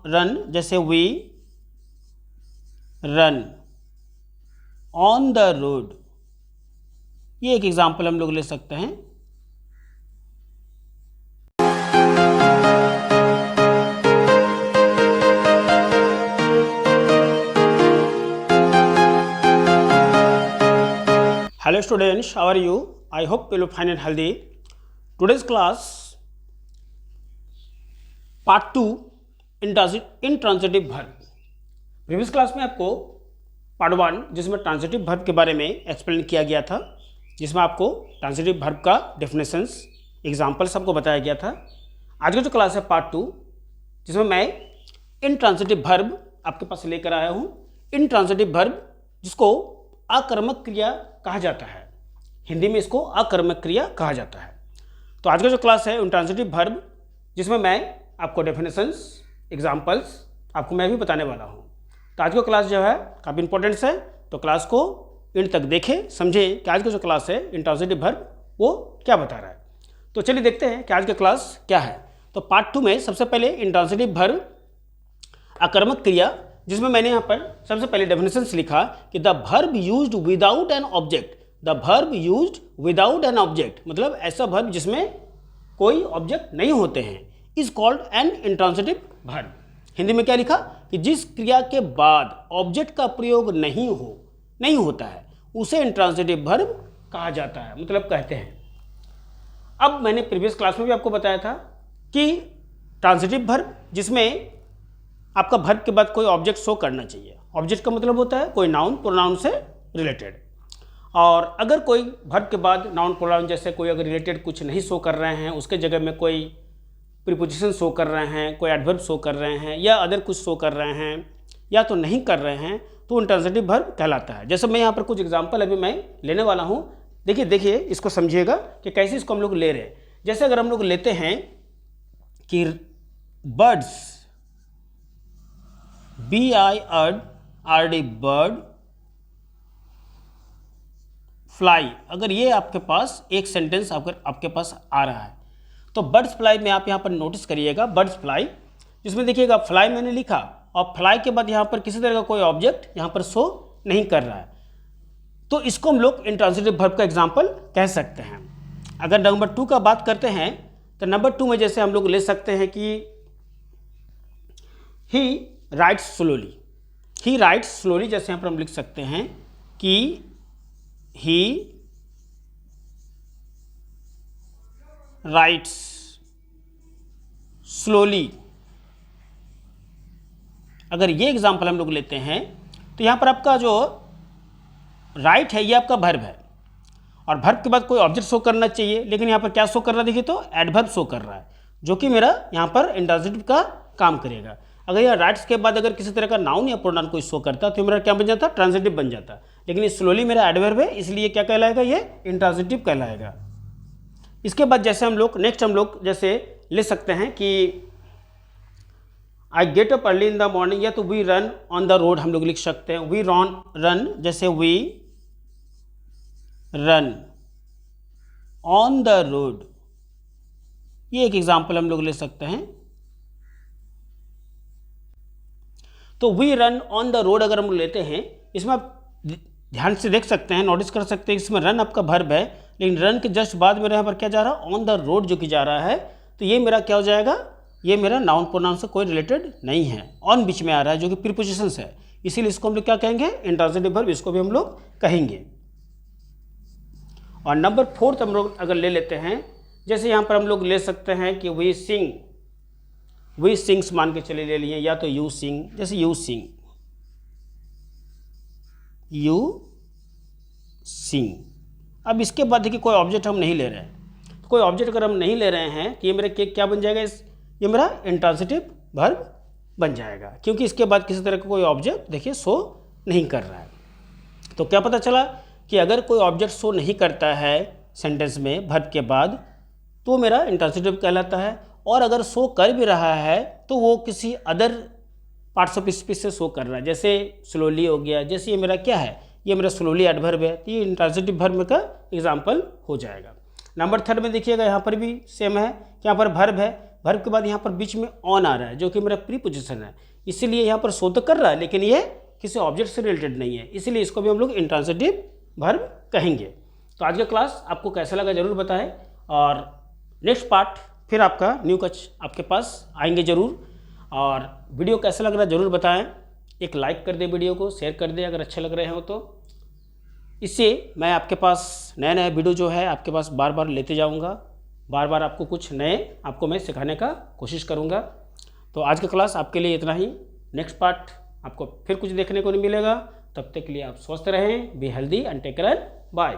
Run जैसे we run on the road, ये एक एग्जाम्पल हम लोग ले सकते हैं। Hello students, how are you? I hope you will find it healthy. Today's class part 2 intransitive verb. Previous class में आपको पार्ट 1 जिसमें ट्रांजिटिव वर्ब के बारे में एक्सप्लेन किया गया था, जिसमें आपको ट्रांजिटिव वर्ब का डेफिनेशंस एग्जांपल्स आपको बताया गया था। आज का जो क्लास है पार्ट 2, जिसमें मैं इंट्रांजिटिव वर्ब आपके पास लेकर आया हूँ। इंट्रांजिटिव वर्ब जिसको आकर्मक क्रिया कहा जाता है, हिंदी में इसको आकर्मक क्रिया कहा जाता है। तो आज का जो क्लास है इंट्रांजिटिव वर्ब, जिसमें मैं आपको डेफिनेशंस एग्जांपल्स आपको मैं भी बताने वाला हूँ। तो आज का क्लास जो है काफ़ी इंपॉर्टेंट है, तो क्लास को एंड तक देखें, समझें कि आज का जो क्लास है इंट्रांजिटिव वर्ब वो क्या बता रहा है। तो चलिए देखते हैं कि आज का क्लास क्या है। तो पार्ट 2 में सबसे पहले इंट्रांजिटिव वर्ब आकर्मक क्रिया, जिसमें मैंने यहाँ पर सबसे पहले डेफिनेशंस लिखा कि the verb used without an object, the verb used without an object, मतलब ऐसा वर्ब जिसमें कोई ऑब्जेक्ट नहीं होते हैं, is called an intransitive verb. Hindi में क्या लिखा कि जिस क्रिया के बाद ऑब्जेक्ट का प्रयोग नहीं होता है उसे इंट्रांजिटिव वर्ब कहा जाता है, मतलब कहते हैं। अब मैंने प्रीवियस क्लास में भी आपको बताया था कि ट्रांजिटिव वर्ब जिसमें आपका वर्ब के बाद कोई ऑब्जेक्ट शो करना चाहिए। ऑब्जेक्ट का मतलब होता है कोई नाउन प्रोनाउन से रिलेटेड, और अगर कोई वर्ब के बाद नाउन प्रोनाउन जैसे कोई अगर रिलेटेड कुछ नहीं शो कर रहे हैं, उसके जगह में कोई प्रीपोजिशन शो कर रहे हैं, कोई एडवर्ब शो कर रहे हैं, या अदर कुछ शो कर रहे हैं या तो नहीं कर रहे हैं, तो इंट्रांजिटिव वर्ब कहलाता है। जैसे मैं यहाँ पर कुछ एग्जांपल अभी मैं लेने वाला हूँ। देखिए इसको समझिएगा कि कैसे इसको हम लोग ले रहे हैं। जैसे अगर हम लोग लेते हैं कि बर्ड्स, BIRD बर्ड, फ्लाई, अगर ये आपके पास एक सेंटेंस आपके पास आ रहा है, तो बर्ड्स फ्लाई में आप यहाँ पर नोटिस करिएगा बर्ड्स फ्लाई, जिसमें देखिएगा फ्लाई मैंने लिखा और फ्लाई के बाद यहाँ पर किसी तरह का कोई ऑब्जेक्ट यहाँ पर शो नहीं कर रहा है, तो इसको हम लोग इंट्रांजिटिव वर्ब का एग्जाम्पल कह सकते हैं। अगर नंबर 2 का बात करते हैं तो नंबर 2 में जैसे हम लोग ले सकते हैं कि ही राइट्स स्लोली, ही राइट्स स्लोली, जैसे यहाँ पर हम लिख सकते हैं कि ही राइट्स स्लोली। अगर ये एग्जांपल हम लोग लेते हैं तो यहाँ पर आपका जो राइट है ये आपका वर्ब है, और वर्ब के बाद कोई ऑब्जेक्ट शो करना चाहिए, लेकिन यहाँ पर क्या शो कर रहा है, देखिए तो एडवर्ब शो कर रहा है, जो कि मेरा यहाँ पर इंट्रांजिटिव का काम करेगा। अगर यह राइट्स के बाद अगर किसी तरह का नाउन या प्रोनाउन कोई शो करता तो मेरा क्या बन जाता, ट्रांजिटिव बन जाता, लेकिन ये स्लोली मेरा एडवर्ब है, इसलिए क्या कहलाएगा, ये इंट्रांजिटिव कहलाएगा। इसके बाद जैसे हम लोग नेक्स्ट हम लोग जैसे ले सकते हैं कि I get up early in the morning, या तो we run on the road हम लोग लिख सकते हैं, वी रन जैसे we run on the road, ये एक एग्जाम्पल हम लोग ले सकते हैं। तो we run on the road अगर हम लेते हैं, इसमें आप ध्यान से देख सकते हैं, नोटिस कर सकते हैं, इसमें रन आपका वर्ब है, लेकिन रन के जस्ट बाद मेरे यहाँ पर क्या जा रहा है, ऑन द रोड जो कि जा रहा है, तो ये मेरा क्या हो जाएगा, ये मेरा नाउन प्रोनाउन से कोई रिलेटेड नहीं है, ऑन बीच में आ रहा है जो कि प्रीपोजिशंस है, इसीलिए इसको हम लोग क्या कहेंगे, इंट्रांजिटिव वर्ब, इसको भी हम लोग कहेंगे। और नंबर 4 हम लोग अगर ले लेते हैं, जैसे यहाँ पर हम लोग ले सकते हैं कि वी सिंग, वी सिंग्स मान के चले ले लिए, या तो यू सिंग, जैसे यू सिंग, यू सिंग। अब इसके बाद देखिए कोई ऑब्जेक्ट हम नहीं ले रहे हैं, तो कोई ऑब्जेक्ट अगर हम नहीं ले रहे हैं तो ये मेरा क्या बन जाएगा, ये मेरा इंट्रांजिटिव वर्ब बन जाएगा, क्योंकि इसके बाद किसी तरह का कोई ऑब्जेक्ट देखिए शो नहीं कर रहा है। तो क्या पता चला कि अगर कोई ऑब्जेक्ट शो नहीं करता है सेंटेंस में वर्ब के बाद, तो मेरा इंट्रांजिटिव कहलाता है, और अगर शो कर भी रहा है तो वो किसी अदर पार्ट्स ऑफ स्पीच से शो कर रहा है, जैसे स्लोली हो गया, जैसे ये मेरा क्या है, ये मेरा स्लोली एडवर्ब है, तो ये इंट्रांजिटिव वर्ब का एग्जाम्पल हो जाएगा। नंबर 3 में देखिएगा यहाँ पर भी सेम है, यहाँ पर वर्ब है, वर्ब के बाद यहाँ पर बीच में ऑन आ रहा है जो कि मेरा प्रीपोजिशन है, इसीलिए यहाँ पर शो तो कर रहा है लेकिन ये किसी ऑब्जेक्ट से रिलेटेड नहीं है, इसीलिए इसको भी हम लोग इंट्रांसिटिव वर्ब कहेंगे। तो आज का क्लास आपको कैसा लगा ज़रूर बताएं, और नेक्स्ट पार्ट फिर आपका न्यू कच आपके पास आएंगे ज़रूर। और वीडियो कैसा लग रहा है ज़रूर बताएं, एक लाइक कर दे, वीडियो को शेयर कर दे अगर अच्छे लग रहे हो तो। इससे मैं आपके पास नए नए वीडियो जो है आपके पास बार बार लेते जाऊंगा, बार बार आपको कुछ नए आपको मैं सिखाने का कोशिश करूंगा। तो आज का क्लास आपके लिए इतना ही, नेक्स्ट पार्ट आपको फिर कुछ देखने को नहीं मिलेगा। तब तक के लिए आप स्वस्थ रहें, be healthy and take care, bye.